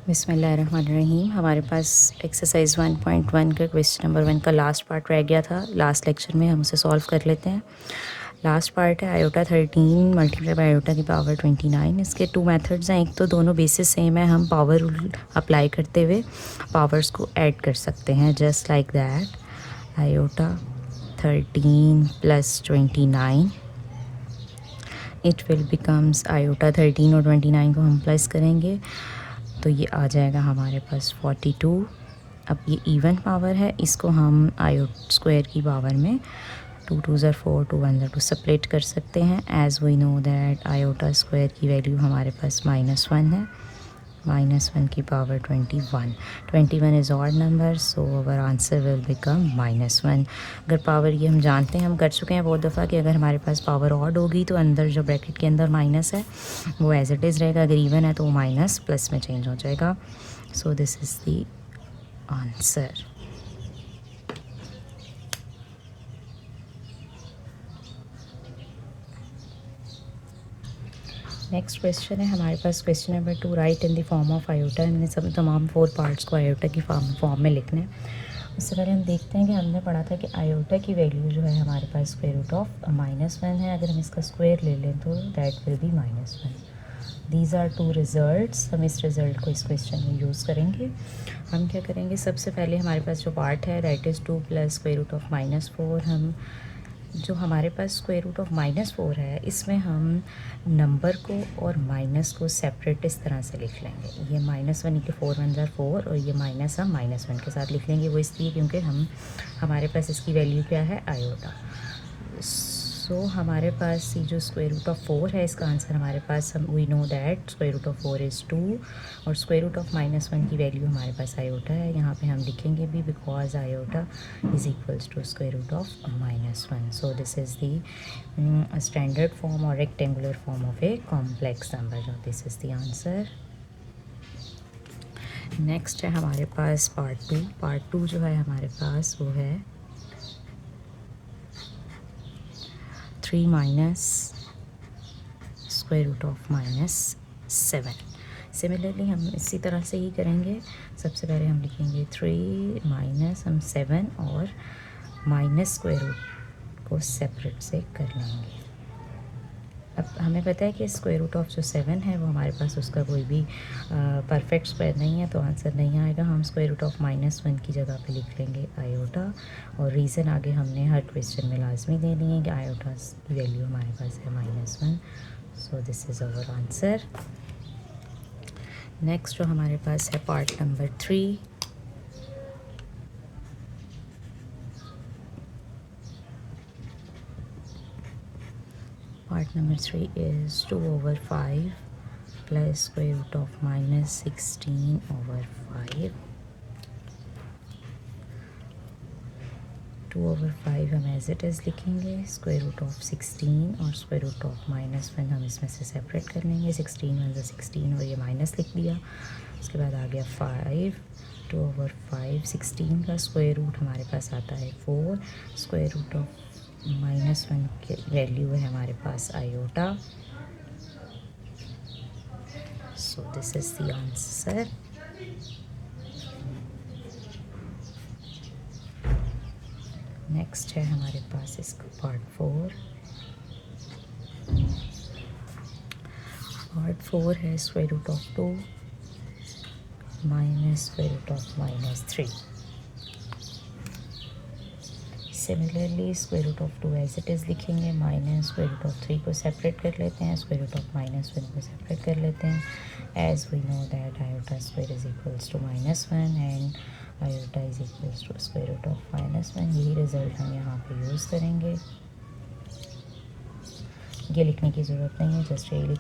बिस्मिल्लाहिर्रहमानिर्रहीम। हमारे पास एक्सरसाइज 1.1 का क्वेश्चन नंबर 1 का लास्ट पार्ट रह गया था लास्ट लेक्चर में। हम उसे सॉल्व कर लेते हैं। लास्ट पार्ट है आयोटा 13 मल्टीप्लाई बाई आयोटा की पावर 29। इसके टू मेथड्स हैं। एक तो दोनों बेसिस सेम है, हम पावर रूल अप्लाई करते हुए पावर्स को ऐड कर सकते हैं, just like that. Iota 13 plus 29 it will becomes iota 13 और 29 को हम प्लस करेंगे तो ये आ जाएगा हमारे पास 42। अब ये इवन पावर है, इसको हम आयोट स्क्वायर की पावर में 2 2 ज़र 4 2 1 ज़र 2 सेपरेट कर सकते हैं। As we know that iota square की वैल्यू हमारे पास -1 है। -1 की power 21 is odd number, so our answer will become -1। अगर पावर ये हम जानते हैं, हम कर चुके हैं बहुत दफ़ा कि अगर हमारे पास पावर ऑड होगी तो अंदर जो ब्रैकेट के अंदर माइनस है वो एज इट इज़ रहेगा, अगर इवन है तो वो माइनस प्लस में चेंज हो जाएगा। So this is the answer. Next question है हमारे पास question number 2, right in the form of iota. हमने सब तमाम 4 पार्ट्स को आयोटा की फॉर्म में लिखना है। उससे पहले हम देखते हैं कि हमने पढ़ा था कि आयोटा की वैल्यू जो है हमारे पास स्क्वायर रूट ऑफ -1 है। अगर हम इसका स्क्वायर ले लें तो that will be -1। These are 2 results. हम इस रिज़ल्ट को इस क्वेश्चन में यूज़ करेंगे। हम क्या करेंगे, सबसे पहले हमारे पास जो पार्ट है that is 2 plus square root of -4। हम जो हमारे पास स्क्वायर रूट ऑफ -4 है इसमें हम नंबर को और माइनस को सेपरेट इस तरह से लिख लेंगे। ये -1 के 4 1 ज़र 4 और ये माइनस हम -1 के साथ लिख लेंगे। वो इसलिए क्योंकि हमारे पास इसकी वैल्यू क्या है, आयोटा। सो हमारे पास ये जो स्क्वायर रूट ऑफ 4 है इसका आंसर हमारे पास, हम we know that square root of 4 is 2 और स्क्वायर रूट ऑफ -1 की वैल्यू हमारे पास आयोटा है। यहाँ पे हम लिखेंगे भी because iota is equals to square root of -1। So this is the standard form और rectangular form of a complex number. This is the answer. Next है हमारे पास पार्ट टू जो है हमारे पास वो है 3 minus square root of -7। Similarly हम इसी तरह से ही करेंगे। सबसे पहले हम लिखेंगे 3 माइनस हम 7 और माइनस स्क्वायर रूट को सेपरेट से कर लेंगे। अब हमें पता है कि स्क्वायर रूट ऑफ जो 7 है वो हमारे पास उसका कोई भी परफेक्ट स्क्वायर नहीं है तो आंसर नहीं आएगा। हम स्क्वायर रूट ऑफ -1 की जगह पे लिख लेंगे आयोटा। और रीज़न आगे हमने हर क्वेश्चन में लाजमी दे दिए कि आयोटा की वैल्यू हमारे पास है -1। So this is our answer. Next जो हमारे पास है part number 3। Part number 3 is 2/5 plus square root of -16/5। 2/5 हम एज इट इज़ लिखेंगे। स्क्वायर रूट ऑफ 16 और स्क्वायर रूट ऑफ -1 हम इसमें से सेपरेट कर लेंगे। 16 1 16 और ये माइनस लिख दिया। उसके बाद आ गया 5। 2/5 16 का स्क्वायर रूट हमारे पास आता है 4। स्क्वायर रूट ऑफ -1 की वैल्यू है हमारे पास iota. So this is the answer. Next है हमारे पास इसका पार्ट 4 है square root of 2 minus square root of -3। Similarly square root of 2 as it is लिखेंगे। माइनस स्क्वायर रूट ऑफ 3 को सेपरेट कर लेते हैं। स्क्वायर रूट ऑफ -1 को सेपरेट कर लेते हैं। As we know that iota square is equals to -1 and iota is equals to square root of -1। यही रिज़ल्ट हम यहाँ पे यूज़ करेंगे। ये लिखने की ज़रूरत नहीं है, जस्ट ये लिख